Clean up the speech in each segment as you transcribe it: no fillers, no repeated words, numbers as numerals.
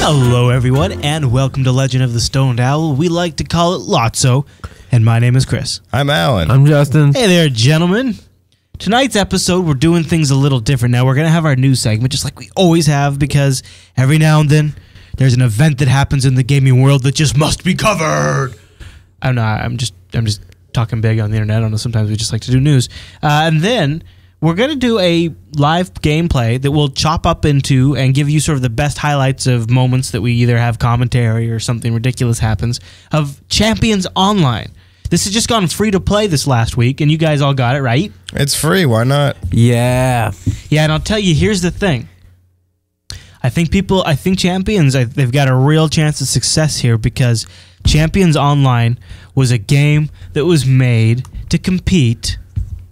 Hello, everyone, and welcome to Legend of the Stoned Owl. We like to call it LOTSO, and my name is Chris. I'm Alan. I'm Justin. Hey there, gentlemen. Tonight's episode, we're doing things a little different. Now, we're going to have our news segment, just like we always have, because every now and then, there's an event that happens in the gaming world that just must be covered. I'm just talking big on the internet. I don't know, sometimes we just like to do news. And then we're going to do a live gameplay that we'll chop up into and give you sort of the best highlights of moments that we either have commentary or something ridiculous happens of Champions Online. This has just gone free to play this last week, and you guys all got it, right? It's free. Why not? Yeah. Yeah, and I'll tell you, here's the thing. I think Champions, they've got a real chance of success here because Champions Online was a game that was made to compete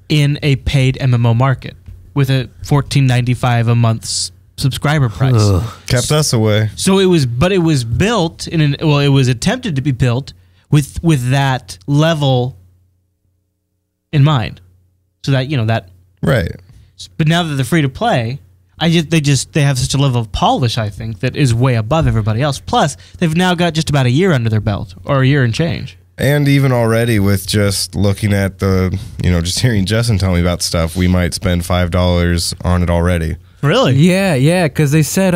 in a paid MMO market with a $14.95 a month subscriber price. Ugh. Kept us away. So it was built it was attempted to be built with that level in mind, so that that Right. But now that they're free to play, they have such a level of polish, I think, that is way above everybody else. Plus, they've now got just about a year under their belt, or a year and change. And even already with just looking at just hearing Justin tell me about stuff, we might spend $5 on it already. Really? Yeah, because they said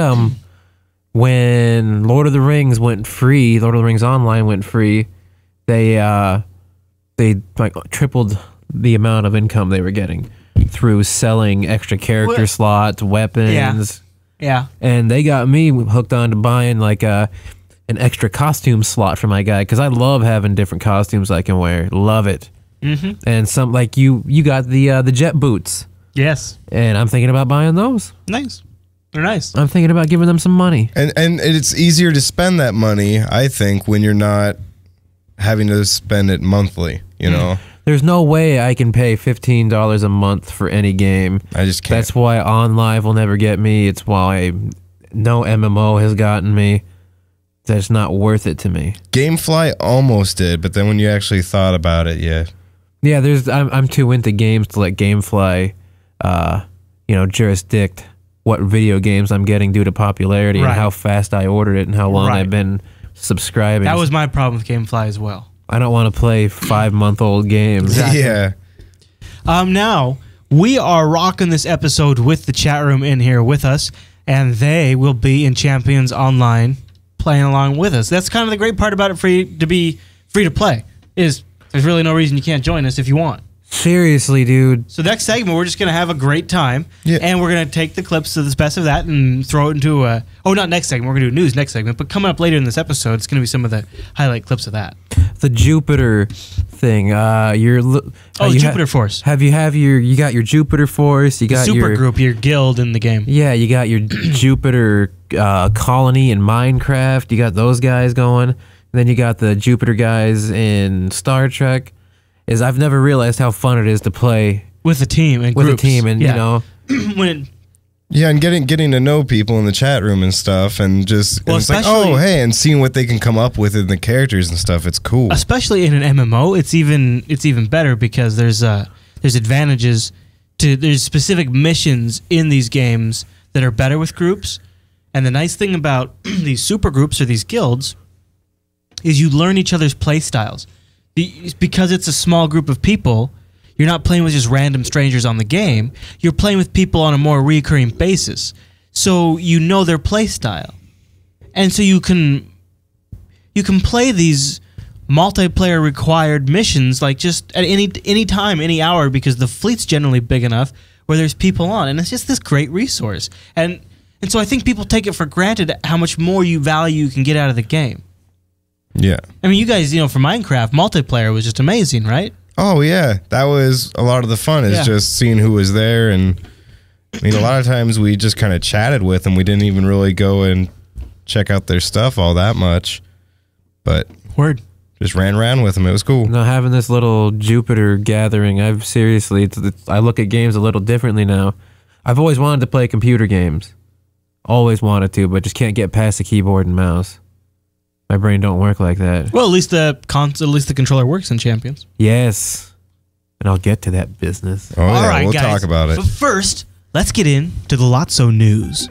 when Lord of the Rings went free, Lord of the Rings Online went free, they like tripled the amount of income they were getting through selling extra character slots, weapons. Yeah. And they got me hooked on to buying like an extra costume slot for my guy, because I love having different costumes I can wear. Love it. Mm-hmm. And some like you got the jet boots. Yes. And I'm thinking about buying those. Nice. They're nice. I'm thinking about giving them some money. And it's easier to spend that money, I think, when you're not having to spend it monthly, you know? There's no way I can pay $15 a month for any game. I just can't. That's why OnLive will never get me. It's why no MMO has gotten me. That's not worth it to me. Gamefly almost did, but then when you actually thought about it, yeah. Yeah, I'm too into games to let Gamefly, jurisdict what video games I'm getting due to popularity and how fast I ordered it and how long I've been subscribing. That was my problem with Gamefly as well. I don't want to play 5-month-old games. Exactly. Yeah. Now, we are rocking this episode with the chat room in here with us, and they will be in Champions Online playing along with us. That's kind of the great part about it be free to play, is there's really no reason you can't join us if you want. Seriously, dude. So next segment, we're just going to have a great time, and we're going to take the clips of the best of that and throw it into not next segment, we're going to do news next segment, but coming up later in this episode, it's going to be some of the highlight clips of that. The Jupiter thing, Jupiter Force. You got your Jupiter Force, you got super group, your guild in the game. Yeah, you got your Jupiter colony in Minecraft, you got those guys going, and then you got the Jupiter guys in Star Trek. I've never realized how fun it is to play with a team and groups. when and getting to know people in the chat room and stuff, and just it's like, and seeing what they can come up with in the characters and stuff. It's cool. Especially in an MMO, it's even better because there's advantages there's specific missions in these games that are better with groups. And the nice thing about these super groups or these guilds is you learn each other's play styles. Because it's a small group of people, you're not playing with just random strangers on the game. You're playing with people on a more recurring basis. So you know their play style. And so you can play these multiplayer required missions like just at any time, any hour, because the fleet's generally big enough where there's people on. And it's just this great resource. And so I think people take it for granted how much more you can get out of the game. Yeah. I mean, you guys, for Minecraft, multiplayer was just amazing, right? Oh, yeah. That was a lot of the fun, is just seeing who was there. And, I mean, a lot of times we just kind of chatted with them. We didn't even really go and check out their stuff all that much. But just ran around with them. It was cool. Now, having this little Jupiter gathering, I look at games a little differently now. I've always wanted to play computer games. Always wanted to, but just can't get past the keyboard and mouse. My brain don't work like that. Well, at least the controller works in Champions. Yes. And I'll get to that business. Oh, yeah, all right, we'll guys, talk about it. But first, let's get into the LOTSO news.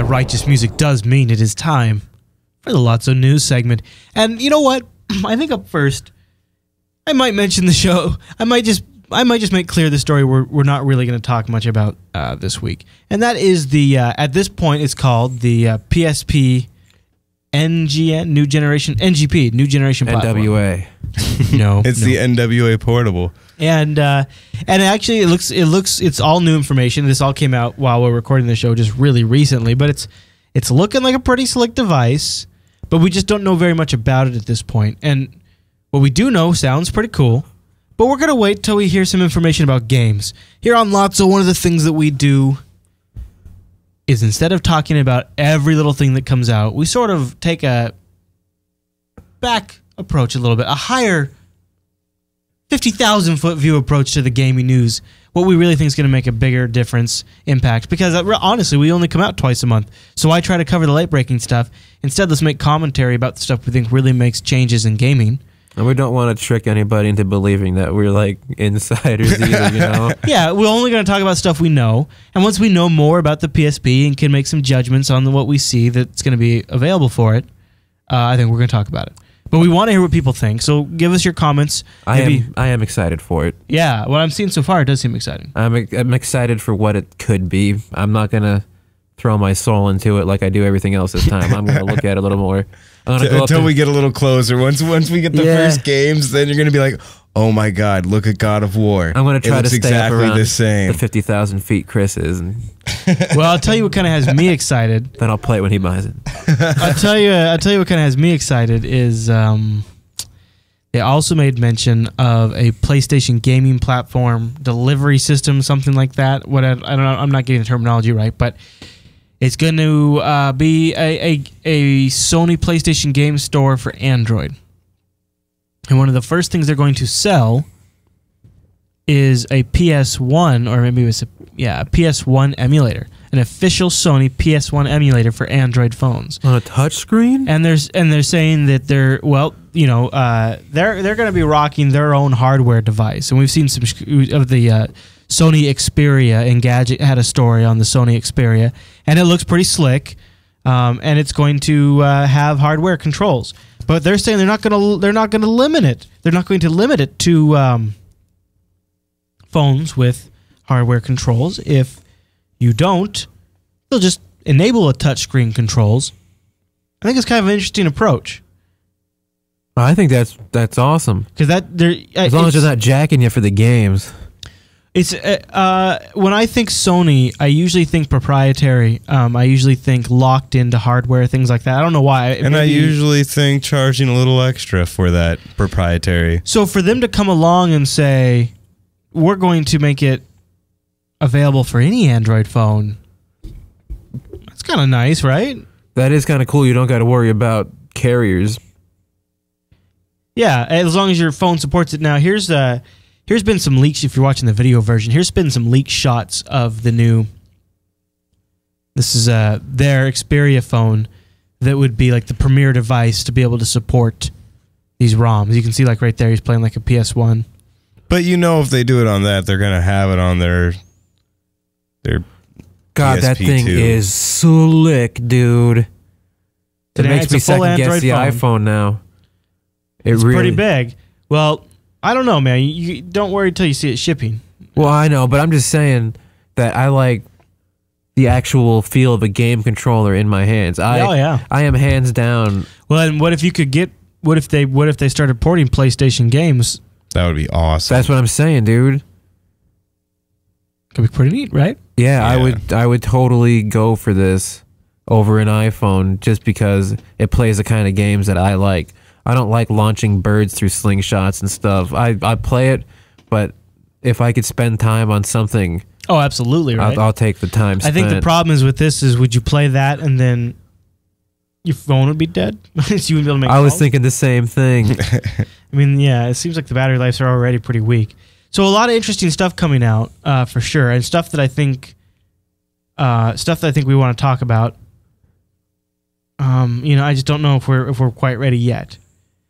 righteous music does mean it is time for the LOTSO news segment. And you know what? I think up first, I might mention the show. I might just make clear the story we're not really going to talk much about this week. And that is at this point, it's called the PSP NGN, New Generation, NGP, New Generation Platform. NWA. No. It's the NWA Portable. And actually it's all new information. This all came out while we're recording the show just really recently, but it's looking like a pretty slick device, but we just don't know very much about it at this point. And what we do know sounds pretty cool, but we're going to wait till we hear some information about games. Here on LOTSO, one of the things that we do is instead of talking about every little thing that comes out, we sort of take a back approach a little bit, a higher 50,000-foot view approach to the gaming news, what we really think is going to make a bigger difference, impact. Because honestly, we only come out twice a month, so I try to cover the late-breaking stuff. Instead, let's make commentary about the stuff we think really makes changes in gaming. And we don't want to trick anybody into believing that we're like insiders either, you know? Yeah, we're only going to talk about stuff we know. And once we know more about the PSP and can make some judgments on what we see that's going to be available for it, I think we're going to talk about it. But we want to hear what people think, so give us your comments. I am excited for it. Yeah, what I'm seeing so far, it does seem exciting. I'm excited for what it could be. I'm not going to throw my soul into it like I do everything else this time. I'm going to look at it a little more. Until we get a little closer. Once we get the first games, then you're going to be like, oh my God, look at God of War. I'm going to try to stay exactly up around the same. the 50,000 feet Chris is. And Well, I'll tell you what kind of has me excited. then I'll play it when he buys it. I'll tell you what kind of has me excited is they also made mention of a PlayStation gaming platform delivery system, something like that. I don't know. I'm not getting the terminology right, but it's going to be a Sony PlayStation game store for Android. And one of the first things they're going to sell is a PS1, or maybe it was a PS1 emulator, an official Sony PS1 emulator for Android phones On a touchscreen? And they're saying that they're going to be rocking their own hardware device, and we've seen some of the Sony Xperia. Engadget had a story on the Sony Xperia, and it looks pretty slick, and it's going to have hardware controls. But they're saying they're not going to limit it. They're not going to limit it to phones with hardware controls. If you don't, they'll just enable a touchscreen controls. I think it's kind of an interesting approach. I think that's awesome. Because as long as they're not jacking you for the games. It's when I think Sony, I usually think proprietary. I usually think locked into hardware, things like that. I don't know why. I usually think charging a little extra for that proprietary. So for them to come along and say, we're going to make it available for any Android phone, that's kind of nice, right? That is kind of cool. You don't got to worry about carriers. Yeah, as long as your phone supports it. Now, here's been some leaks, if you're watching the video version. Here's been some leaked shots of the new... This is their Xperia phone that would be like the premier device to be able to support these ROMs. You can see like right there, he's playing like a PS1. But if they do it on that, they're going to have it on their God, PSP that thing too. is slick, dude. It makes It's me a full second guess Android the phone. iPhone now. It's pretty big. Well, I don't know, man. You don't worry until you see it shipping. Well, I know, but I'm just saying that I like the actual feel of a game controller in my hands. Yeah. I am hands down. Well, and what if you could get? What if they started porting PlayStation games? That would be awesome. That's what I'm saying, dude. Could be pretty neat, right? Yeah, I would totally go for this over an iPhone just because it plays the kind of games that I like. I don't like launching birds through slingshots and stuff. I play it, but if I could spend time on something, Oh, absolutely, right? I'll take the time spent. I think the problem is with this is, would you play that and then your phone would be dead? So you wouldn't be able to make I was calls? thinking the same thing. I mean, yeah, it seems like the battery lives are already pretty weak. So a lot of interesting stuff coming out, for sure, and stuff that I think we want to talk about. I just don't know if we're quite ready yet.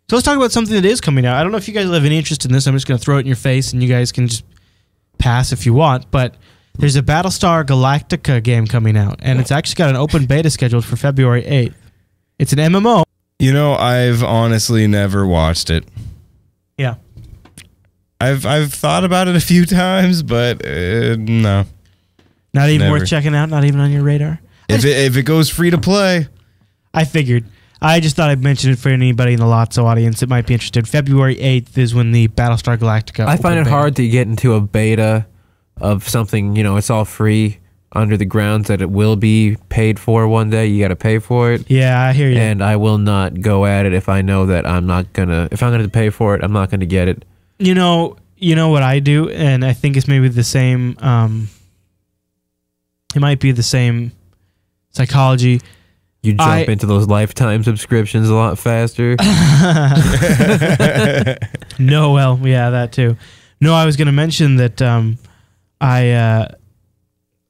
So let's talk about something that is coming out. I don't know if you guys have any interest in this. I'm just going to throw it in your face, and you guys can just pass if you want. But There's a Battlestar Galactica game coming out, and it's actually got an open beta scheduled for February 8th. It's an MMO. You know, I've honestly never watched it. Yeah. I've thought about it a few times, but no. Not even Never. worth checking out? Not even on your radar? If it goes free to play. I figured. I just thought I'd mention it for anybody in the LOTSO audience that might be interested. February 8th is when the Battlestar Galactica I find open it beta. hard to get into a beta of something, you know, it's all free under the grounds that it will be paid for one day. You got to pay for it. Yeah, I hear you. And I will not go at it if I know that I'm not going to, if I'm going to pay for it, I'm not going to get it. You know what I do, and I think it's maybe the same, it might be the same psychology. You jump into those lifetime subscriptions a lot faster. No, well, yeah, that too. No, I was going to mention that I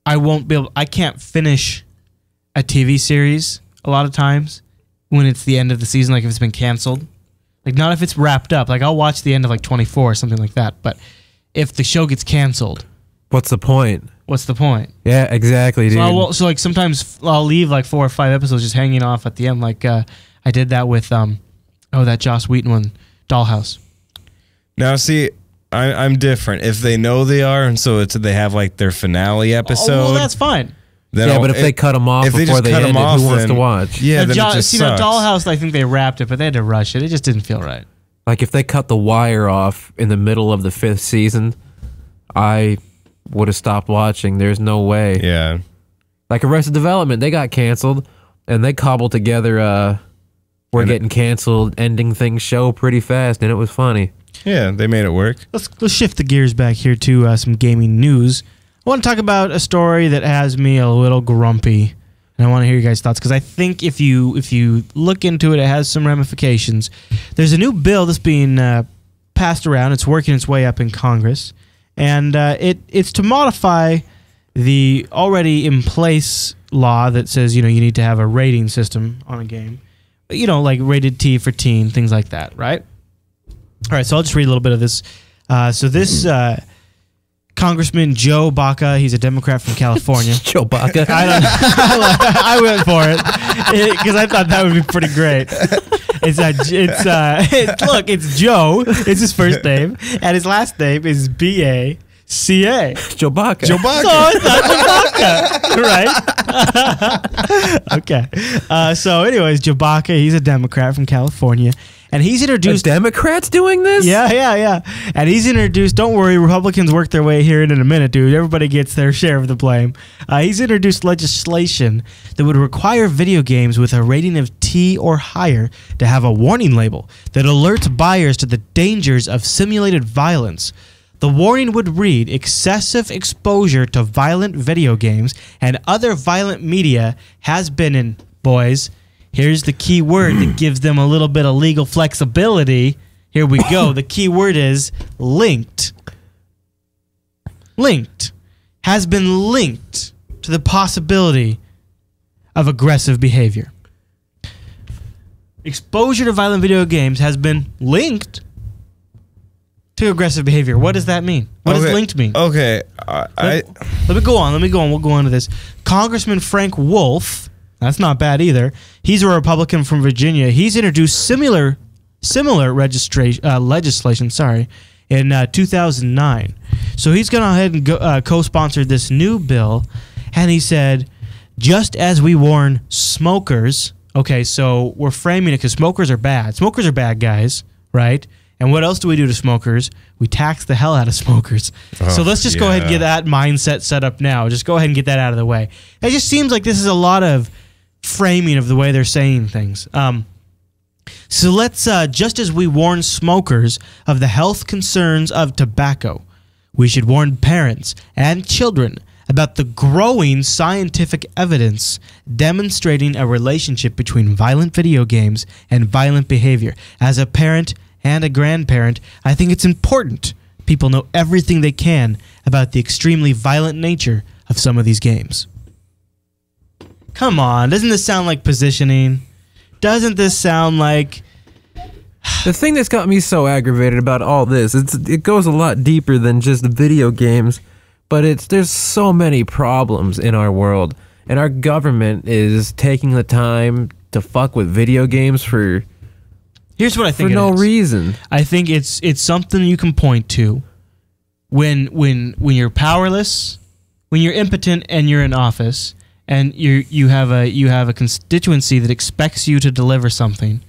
won't be able. I can't finish a TV series a lot of times when it's the end of the season. Like if it's been canceled, like not if it's wrapped up. Like I'll watch the end of like 24 or something like that. But if the show gets canceled, What's the point? what's the point? Yeah, exactly, dude. So like sometimes I'll leave like 4 or 5 episodes just hanging off at the end. Like I did that with that Joss Whedon one, Dollhouse. Now, see, I'm different. If they know they are, and so they have like their finale episode. Oh, well, that's fine. Then Yeah, but if they cut them off if they before just they cut end 'em it, off, who wants to then- watch? Yeah, then it just sucks. Dollhouse, I think they wrapped it, but they had to rush it. It just didn't feel right. Like if they cut The Wire off in the middle of the 5th season, I would have stopped watching. There's no way. Yeah. Like Arrested Development, they got canceled, and they cobbled together we're getting canceled, ending things show pretty fast, and it was funny. Yeah, they made it work. Let's shift the gears back here to some gaming news. I want to talk about a story that has me a little grumpy, and I want to hear your guys' thoughts because I think if you look into it, it has some ramifications. There's a new bill that's being passed around. It's working its way up in Congress, and it's to modify the already in place law that says you need to have a rating system on a game, like rated T for teen, things like that, right? All right, so I'll just read a little bit of this. So this Congressman Joe Baca, he's a Democrat from California. Joe Baca. I went for it because I thought that would be pretty great. It's Joe. It's his first name, and his last name is B-A-C-A. Joe Baca. Joe Baca. So it's not Joe Baca, right? Okay. So anyways, Joe Baca, he's a Democrat from California. And he's introduced Democrats doing this? Yeah. And he's introduced, don't worry, Republicans work their way here in a minute, dude. Everybody gets their share of the blame. He's introduced legislation that would require video games with a rating of T or higher to have a warning label that alerts buyers to the dangers of simulated violence. The warning would read, excessive exposure to violent video games and other violent media has been in, boys, here's the key word that gives them a little bit of legal flexibility. Here we go. The key word is linked. Linked. Has been linked to the possibility of aggressive behavior. Exposure to violent video games has been linked to aggressive behavior. What does that mean? What does linked mean? Okay. Let me go on. We'll go on to this. Congressman Frank Wolf, that's not bad either. He's a Republican from Virginia. He's introduced similar legislation. In 2009. So he's gone ahead and co-sponsored this new bill, and he said, just as we warn smokers. Okay, so we're framing it because smokers are bad. Smokers are bad guys, right? And what else do we do to smokers? We tax the hell out of smokers. So let's just go ahead and get that mindset set up now. Just go ahead and get that out of the way. It just seems like this is a lot of framing of the way they're saying things. So let's, just as we warn smokers of the health concerns of tobacco, we should warn parents and children about the growing scientific evidence demonstrating a relationship between violent video games and violent behavior. As a parent and a grandparent, I think it's important people know everything they can about the extremely violent nature of some of these games. Come on, doesn't this sound like positioning? Doesn't this sound like... The thing that's got me so aggravated about all this, it goes a lot deeper than just the video games. but there's so many problems in our world, and our government is taking the time to fuck with video games for Here's what I think for no it is. reason. I think it's something you can point to when you're powerless, when you're impotent and you're in office, and you have a constituency that expects you to deliver something,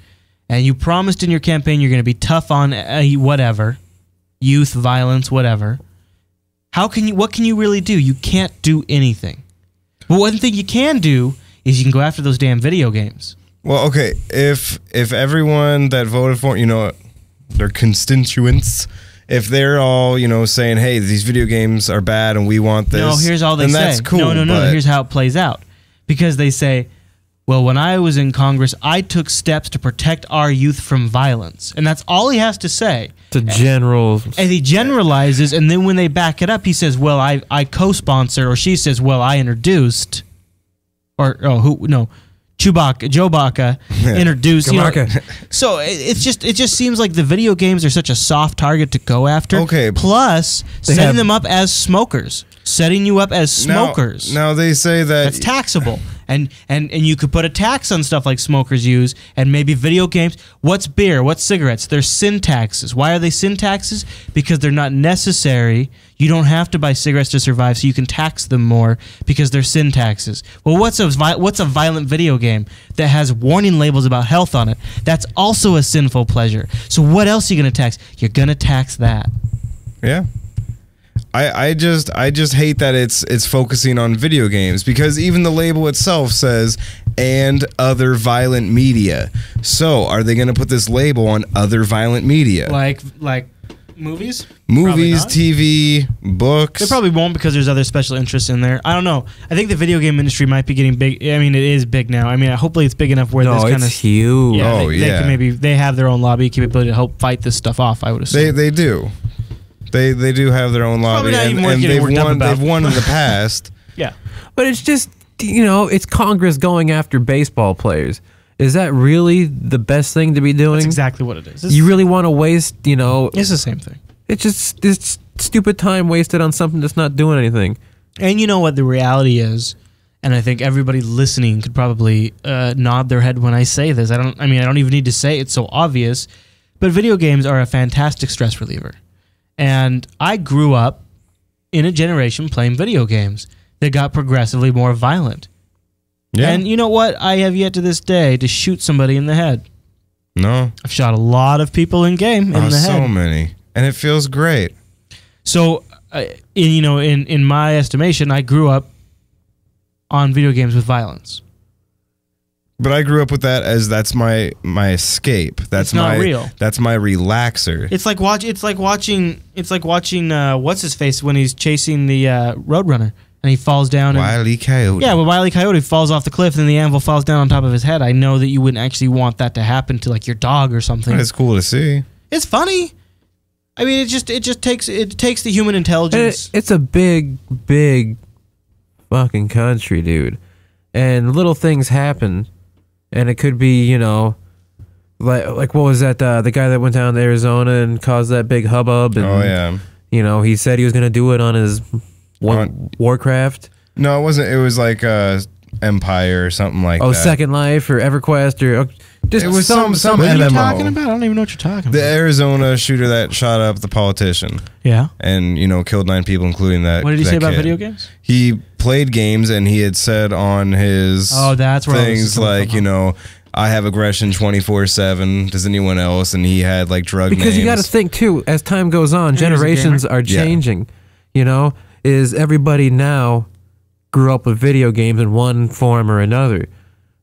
and you promised in your campaign you're going to be tough on whatever, youth violence, whatever. What can you really do? You can't do anything. But one thing you can do is you can go after those damn video games. Well, okay, if everyone that voted for, their constituents, if they're all, saying, hey, these video games are bad and we want this. No, here's all they say. That's cool. No, here's how it plays out. Because they say, well, when I was in Congress, I took steps to protect our youth from violence. And that's all he has to say. It's a general... And he generalizes, and then when they back it up, he says, well, I co-sponsored, or she says, well, I introduced, Joe Baca introduced. So it just seems like the video games are such a soft target to go after. Okay. Plus, setting them up as smokers. Setting you up as smokers. Now they say that's taxable. And you could put a tax on stuff like smokers use, and maybe video games. What's beer? What's cigarettes? They're sin taxes. Why are they sin taxes? Because they're not necessary. You don't have to buy cigarettes to survive, so you can tax them more because they're sin taxes. Well, what's a violent video game that has warning labels about health on it? That's also a sinful pleasure. So what else are you going to tax? You're going to tax that. Yeah. I just hate that it's focusing on video games, because even the label itself says and other violent media. So are they going to put this label on other violent media? Like movies? Movies, TV, books. They probably won't, because there's other special interests in there. I don't know. I think the video game industry might be getting big. I mean, it is big now. I mean, hopefully it's big enough where this kind of huge. Yeah, they have their own lobby capability to help fight this stuff off, I would assume. They do. They do have their own lobby, and they've won in the past. Yeah. But it's just, it's Congress going after baseball players. Is that really the best thing to be doing? That's exactly what it is. You really want to waste, It's the same thing. It's stupid time wasted on something that's not doing anything. And you know what the reality is, and I think everybody listening could probably nod their head when I say this. I don't even need to say it, it's so obvious, but video games are a fantastic stress reliever. And I grew up in a generation playing video games that got progressively more violent. Yeah. And you know what? I have yet to this day to shoot somebody in the head. No. I've shot a lot of people in game in the head. So many. And it feels great. So, in my estimation, I grew up on video games with violence. But I grew up with that as that's my escape. That's not real. That's my relaxer. It's like watching what's his face when he's chasing the Roadrunner and he falls down. Wile E. Coyote. Yeah, when Wile E. Coyote falls off the cliff and the anvil falls down on top of his head. I know that you wouldn't actually want that to happen to like your dog or something. But it's cool to see. It's funny. I mean, it just takes the human intelligence. It's a big fucking country, dude, and little things happen. And it could be, like what was that? The guy that went down to Arizona and caused that big hubbub. And, he said he was going to do it on his Warcraft. No, it wasn't. It was like Empire or something like that. Oh, Second Life or EverQuest or just it was some what are you MMO. talking about? I don't even know what you're talking The about. Arizona shooter that shot up the politician. Yeah. And, killed 9 people, including that. What did he say about kid. video games? He played games, and he had said on his that's where things like, I have aggression 24/7. Does anyone else? And he had like drug because names. You got to think too. As time goes on, generations are changing. Is everybody now grew up with video games in one form or another?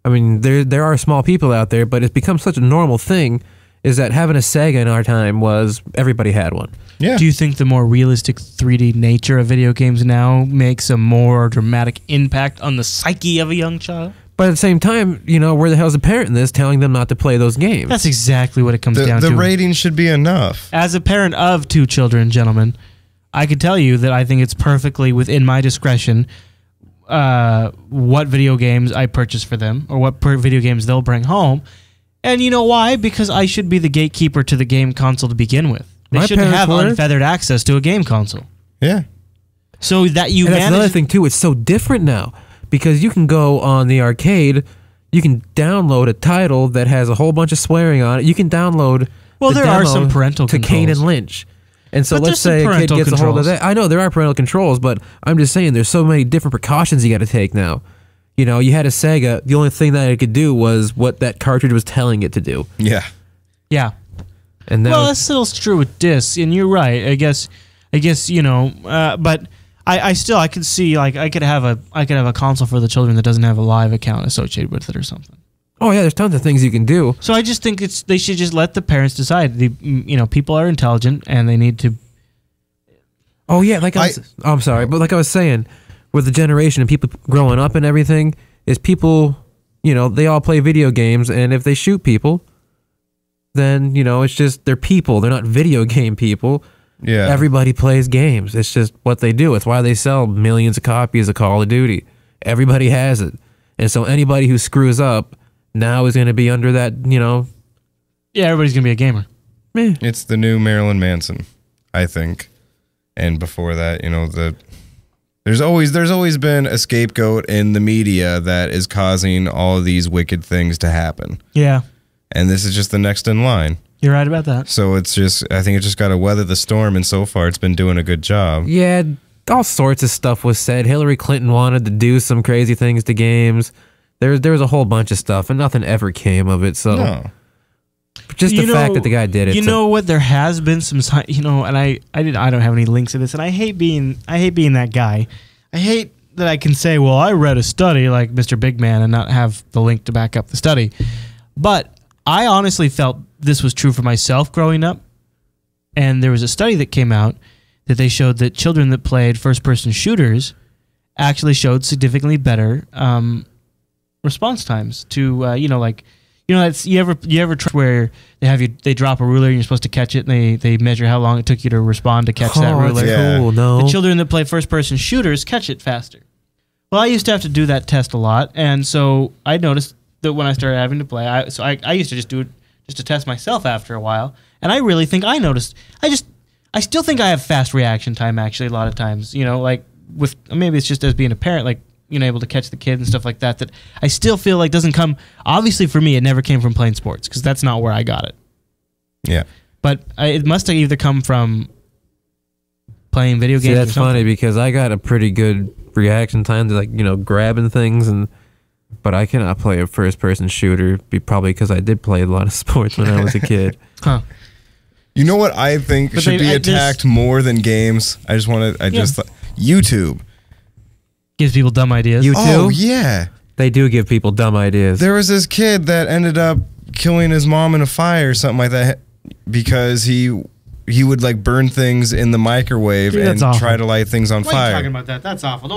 I mean, there are small people out there, but it's become such a normal thing. Is that having a Sega in our time was everybody had one. Yeah. Do you think the more realistic 3D nature of video games now makes a more dramatic impact on the psyche of a young child? But at the same time, where the hell's the parent in this telling them not to play those games? That's exactly what it comes down to. The rating should be enough. As a parent of 2 children, gentlemen, I can tell you that I think it's perfectly within my discretion what video games I purchase for them or what video games they'll bring home. And you know why? Because I should be the gatekeeper to the game console to begin with. They shouldn't have unfeathered access to a game console. Yeah. So that you And that's manage. another thing too. It's so different now because you can go on the arcade, you can download a title that has a whole bunch of swearing on it. You can download. Well, the there are demo some parental to Kane controls. and Lynch. And so But let's there's some say a kid parental gets a hold of controls. that. I know there are parental controls, but I'm just saying there's so many different precautions you got to take now. You know, you had a Sega. The only thing that it could do was what that cartridge was telling it to do. Yeah. Yeah. And now, Well, that's still true with discs, and you're right. I guess you know, but I still I could see like I could have a console for the children that doesn't have a live account associated with it or something. oh yeah, there's tons of things you can do. So I just think they should just let the parents decide. People are intelligent and they need to. Oh yeah, I'm sorry, but like I was saying, with the generation and people growing up and everything, is people, they all play video games, and if they shoot people, then it's just they're people. They're not video game people. Yeah. Everybody plays games. It's just what they do. It's why they sell millions of copies of Call of Duty. Everybody has it, and so anybody who screws up now is going to be under that. Yeah, everybody's gonna be a gamer. It's the new Marilyn Manson, I think. And before that, there's always been a scapegoat in the media that is causing all of these wicked things to happen. Yeah, And this is just the next in line. you're right about that. So I think it's just got to weather the storm, and so far it's been doing a good job. Yeah, all sorts of stuff was said. Hillary Clinton wanted to do some crazy things to games. There was a whole bunch of stuff, and nothing ever came of it. So No. just the fact that the guy did it. You know what? There has been some, and I don't have any links to this, and I hate being that guy. I hate that I can say, well, I read a study like Mr. Big Man and not have the link to back up the study. But I honestly felt this was true for myself growing up. And there was a study that came out that they showed that children that played first-person shooters actually showed significantly better response times to, it's you ever try where they drop a ruler and you're supposed to catch it, and they measure how long it took you to respond to catch that ruler. That's Yeah. cool. No. The children that play first-person shooters catch it faster. Well, I used to have to do that test a lot, and so I noticed that when I started having to play, I used to just do it just to test myself after a while, and I really think I noticed. I still think I have fast reaction time actually a lot of times. With maybe it's just as being a parent, like able to catch the kid and stuff like that. That I still feel like doesn't come. Obviously, for me, it never came from playing sports because that's not where I got it. Yeah. But it must have either come from playing video games. See, that's or something. funny because I got a pretty good reaction time to grabbing things, but I cannot play a first-person shooter. Probably because I did play a lot of sports when I was a kid. Huh. You know what I think But should be attacked more than games? YouTube. Gives people dumb ideas. You- Oh, too? yeah. They do give people dumb ideas. There was this kid that ended up killing his mom in a fire or something like that because he would burn things in the microwave Dude, and that's awful. try to light things on Why are you fire. talking about that? That's awful.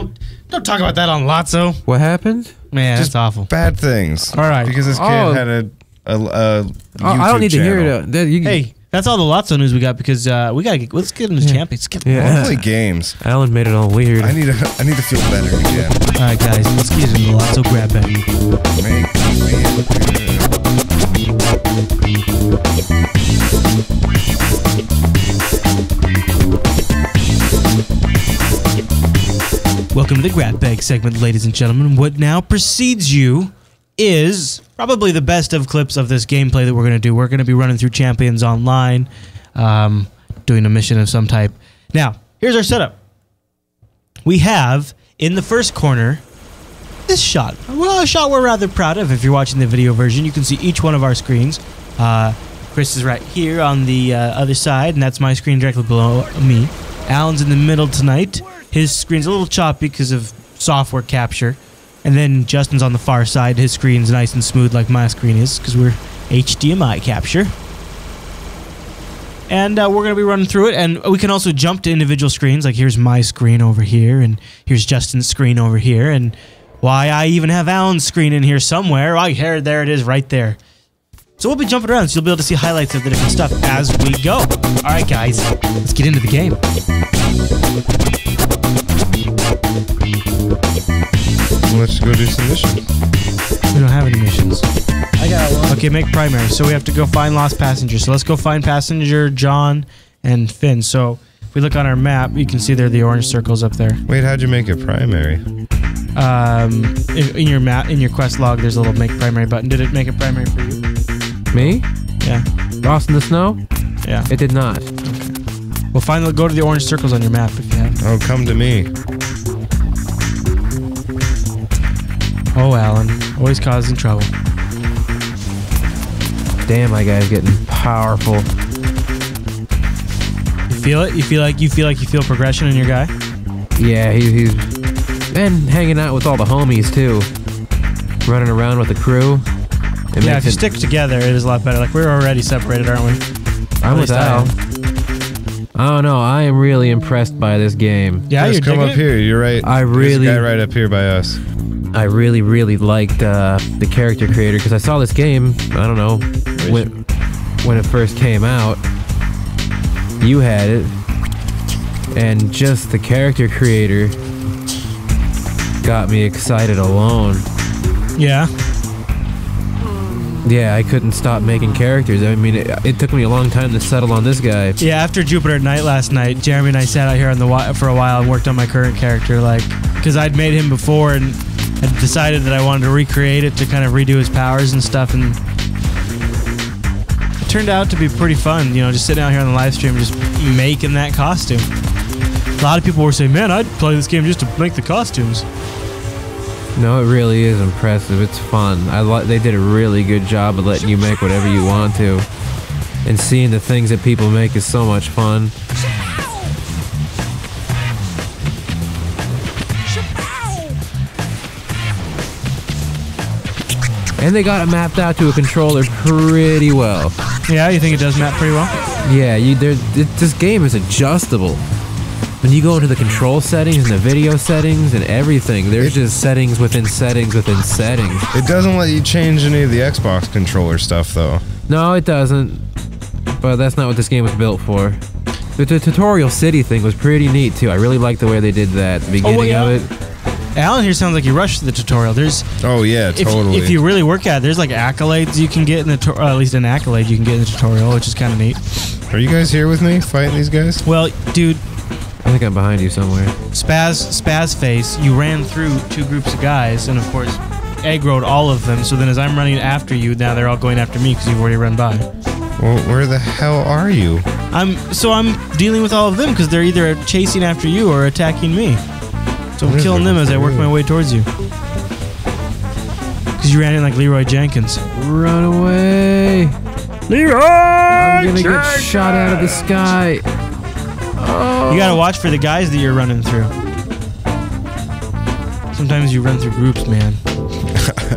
Don't talk about that on LOTSO. What happened? Man, Just that's awful. Bad things. All right. Because this kid Oh. had a YouTube I don't need to hear channel. it. Hey, that's all the LOTSO news we got because let's get into champions. Let's get I Yeah. wanna play games. Alan made it all weird. I need to feel better again. All right, guys, let's get into the LOTSO grab bag. Welcome to the grab bag segment, ladies and gentlemen. What now precedes you is probably the best of clips of this gameplay that we're going to do. We're going to be running through Champions Online, doing a mission of some type. Now, here's our setup. We have, in the first corner, this shot. Well, a shot we're rather proud of. If you're watching the video version, you can see each one of our screens. Chris is right here on the other side, and that's my screen directly below me. Alan's in the middle tonight. His screen's a little choppy because of software capture. And then Justin's on the far side. His screen's nice and smooth like my screen is because we're HDMI capture. And we're going to be running through it. And we can also jump to individual screens. Like here's my screen over here. And here's Justin's screen over here. And why I even have Alan's screen in here somewhere. Right here, there it is right there. So we'll be jumping around. So you'll be able to see highlights of the different stuff as we go. All right, guys. Let's get into the game. Let's go do some missions. We don't have any missions. I got one. Okay, make primary. So we have to go find lost passengers. So let's go find passenger John and Finn. So If we look on our map, you can see there are the orange circles up there. Wait, how'd you make it primary? In your map, in your quest log, there's a little make primary button. Did it make it primary for you? Me? Yeah. Lost in the snow? Yeah. It did not. Well, finally, go to the orange circles on your map if you have. Oh, come to me. Oh, Alan, always causing trouble. Damn, my guy's getting powerful. You feel it? You feel like you feel progression in your guy? Yeah, he's and hanging out with all the homies too. Running around with the crew. Yeah, if you stick together, it is a lot better. Like, we're already separated, aren't we? I'm with Al. I don't know. I am really impressed by this game. Yeah, Just come up here. You're right. There's a guy right up here by us. I really, really liked the character creator because I saw this game. I don't know when it first came out. You had it, and just the character creator got me excited alone. Yeah. Yeah, I couldn't stop making characters. I mean, it took me a long time to settle on this guy. Yeah, after Jupiter at Night last night, Jeremy and I sat out here on the for a while and worked on my current character, like, because I'd made him before and had decided that I wanted to recreate it to kind of redo his powers and stuff, and it turned out to be pretty fun, you know, just sitting out here on the live stream just making that costume. A lot of people were saying, man, I'd play this game just to make the costumes. No, it really is impressive. It's fun. They did a really good job of letting you make whatever you want to. And seeing the things that people make is so much fun. And they got it mapped out to a controller pretty well. Yeah, you think it does map pretty well? Yeah, this game is adjustable. When you go into the control settings and the video settings and everything, there's just settings within settings within settings. It doesn't let you change any of the Xbox controller stuff, though. No, it doesn't. But that's not what this game was built for. The tutorial city thing was pretty neat, too. I really liked the way they did that, the beginning of it. Alan here sounds like you rushed the tutorial. Oh yeah, totally. If you really work at it, there's like accolades you can get in the or at least an accolade you can get in the tutorial, which is kind of neat. Are you guys here with me fighting these guys? Well, dude, I think I'm behind you somewhere. Spaz Face, you ran through two groups of guys, and of course, aggroed all of them. So then, as I'm running after you, now they're all going after me because you've already run by. Well, where the hell are you? I'm dealing with all of them because they're either chasing after you or attacking me. So I'm killing them as I work my way towards you. Because you ran in like Leroy Jenkins. Run away! Leroy! I'm gonna get shot out of the sky. Oh. You gotta watch for the guys that you're running through. Sometimes you run through groups, man.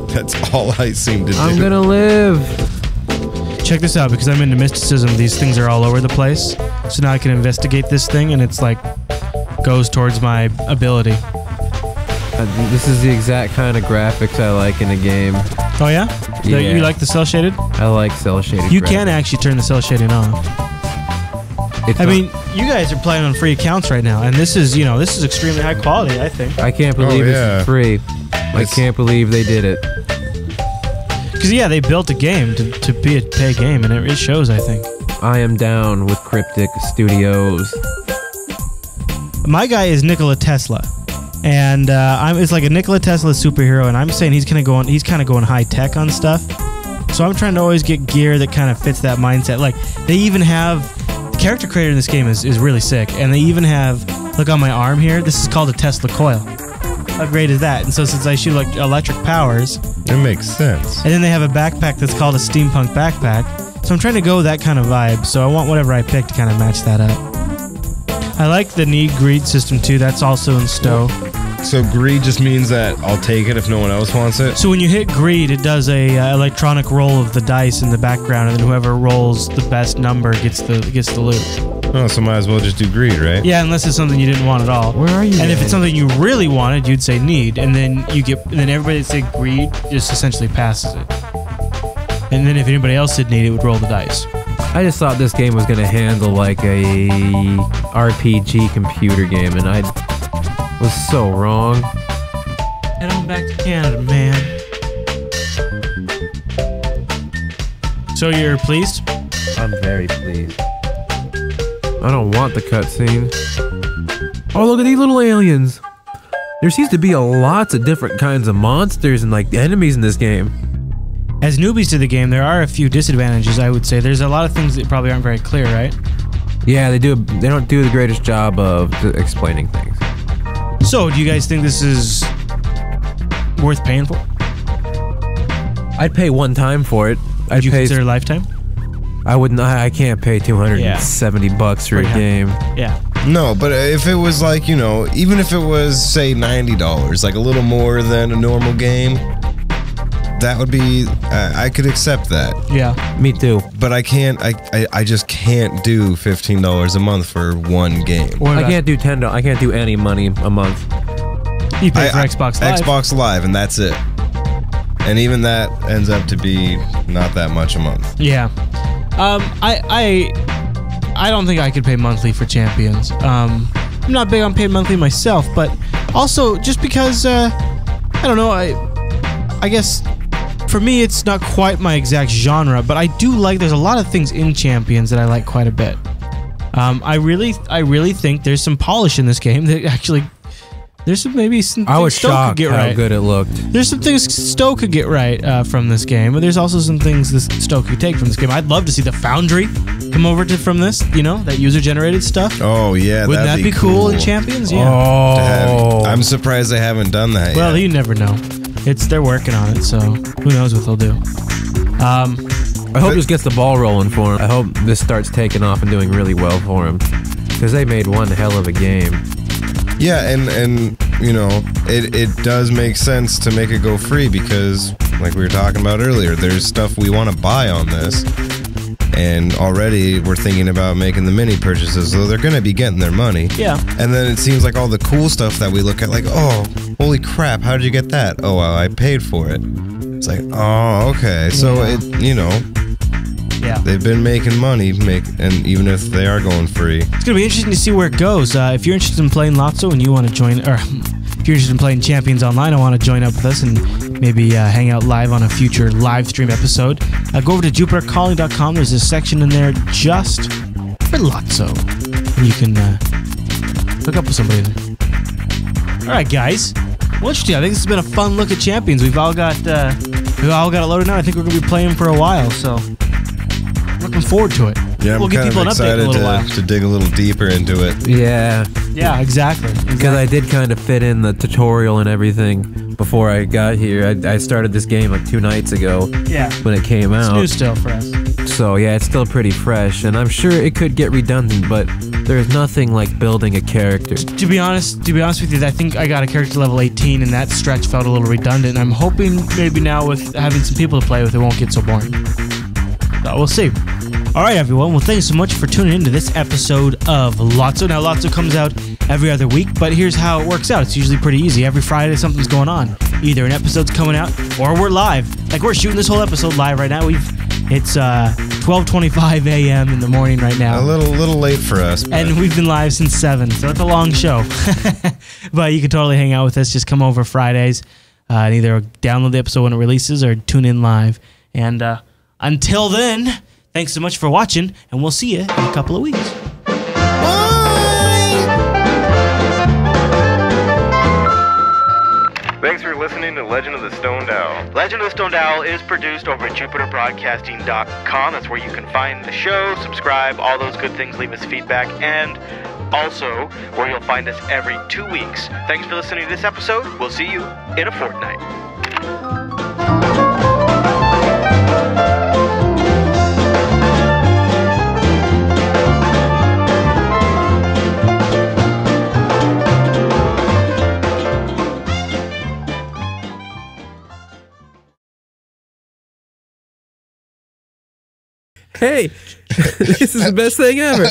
That's all I seem to do. I'm gonna live. Check this out, because I'm into mysticism, these things are all over the place. So now I can investigate this thing, and it's like goes towards my ability. This is the exact kind of graphics I like in a game. Oh yeah? Yeah. You like the cell shaded? I like cell shaded. You can actually turn the cell shading off. I mean, you guys are playing on free accounts right now, and this is extremely high quality, I think. I can't believe this is free. I can't believe they did it. Because yeah, they built a game to be a pay game, and it shows, I think. I am down with Cryptic Studios. My guy is Nikola Tesla, and it's like a Nikola Tesla superhero, and I'm saying he's kind of going high tech on stuff. So I'm trying to always get gear that kind of fits that mindset. Like they even have the character creator in this game is really sick, and they even have, look on my arm here. This is called a Tesla coil. How great is that? And so since I shoot like electric powers, it makes sense. And then they have a backpack that's called a steampunk backpack. So I'm trying to go that kind of vibe. So I want whatever I pick to kind of match that up. I like the need greed system too. That's also in Stowe. So greed just means that I'll take it if no one else wants it? So when you hit greed, it does a electronic roll of the dice in the background, and then whoever rolls the best number gets the loot. Oh, so might as well just do greed, right? Yeah, unless it's something you didn't want at all. Where are you? And if it's something you really wanted, you'd say need, and then everybody that said greed just essentially passes it. And then if anybody else did need, it would roll the dice. I just thought this game was going to handle like a RPG computer game, and I was so wrong. Head on back to Canada, man. So you're pleased? I'm very pleased. I don't want the cutscene. Oh, look at these little aliens. There seems to be lots of different kinds of monsters and like enemies in this game. As newbies to the game, there are a few disadvantages, I would say. There's a lot of things that probably aren't very clear, right? Yeah, they don't do the greatest job of explaining things. So, do you guys think this is worth paying for? I'd pay one time for it. Would you consider lifetime? I wouldn't. I can't pay $270 for a game. Yeah. No, but if it was like, you know, even if it was, say, $90, like a little more than a normal game, that would be, I could accept that. Yeah. Me too. But I can't, I just can't do $15 a month for one game. I can't do $10. I can't do any money a month. You pay for Xbox Live. Xbox Live, and that's it. And even that ends up to be not that much a month. Yeah. I don't think I could pay monthly for Champions. I'm not big on paying monthly myself, but also just because I don't know. I guess for me it's not quite my exact genre, but I do like. There's a lot of things in Champions that I like quite a bit. I really think there's some polish in this game that actually. There's maybe some things I was Stowe could shocked get how right. good it looked. There's some things Stowe could get right from this game, but there's also some things that Stowe could take from this game. I'd love to see the Foundry come over from this, you know, that user-generated stuff. Oh, yeah, Wouldn't that be cool in Champions? Yeah. Oh. I'm surprised they haven't done that Well, yet. you never know. They're working on it, so who knows what they'll do. I hope this gets the ball rolling for him. I hope this starts taking off and doing really well for him. Because they made one hell of a game. Yeah, and you know, it does make sense to make it go free because, like we were talking about earlier, there's stuff we want to buy on this. And already we're thinking about making the mini purchases, so they're going to be getting their money. Yeah. And then it seems like all the cool stuff that we look at, like, oh, holy crap, how did you get that? Oh, well, I paid for it. It's like, oh, okay. So, Yeah. you know, Yeah. they've been making money, and even if they are going free. It's going to be interesting to see where it goes. If you're interested in playing LOTSO and you want to join, or if you're interested in playing Champions Online, I want to join up with us and maybe hang out live on a future live stream episode. Go over to JupiterCalling.com. There's a section in there just for LOTSO. And you can hook up with somebody there. All right, guys. Well, interesting. I think this has been a fun look at Champions. We've all got it loaded now. I think we're going to be playing for a while, so looking forward to it. Yeah, we'll I'm give kind people of an update in a excited little while. to dig a little deeper into it. Yeah. Yeah, exactly. Because I did kind of fit in the tutorial and everything before I got here. I started this game like 2 nights ago Yeah. when it came It's out. new still for us. So yeah, it's still pretty fresh, and I'm sure it could get redundant, but there's nothing like building a character. To be honest with you, I think I got a character level 18, and that stretch felt a little redundant. I'm hoping maybe now with having some people to play with, it won't get so boring. So we'll see. All right, everyone. Well, thanks so much for tuning in to this episode of LOTSO. Now, LOTSO comes out every other week, but here's how it works out. It's usually pretty easy. Every Friday, something's going on. Either an episode's coming out, or we're live. Like, we're shooting this whole episode live right now. It's 12:25 a.m. in the morning right now. A little late for us. But And we've been live since 7, so it's a long show. But you can totally hang out with us. Just come over Fridays and either download the episode when it releases or tune in live. And until then, thanks so much for watching, and we'll see you in a couple of weeks. Thanks for listening to Legend of the Stoned Owl. Legend of the Stoned Owl is produced over at JupiterBroadcasting.com. That's where you can find the show, subscribe, all those good things, leave us feedback, and also where you'll find us every 2 weeks. Thanks for listening to this episode. We'll see you in a fortnight. Hey, this is the best thing ever.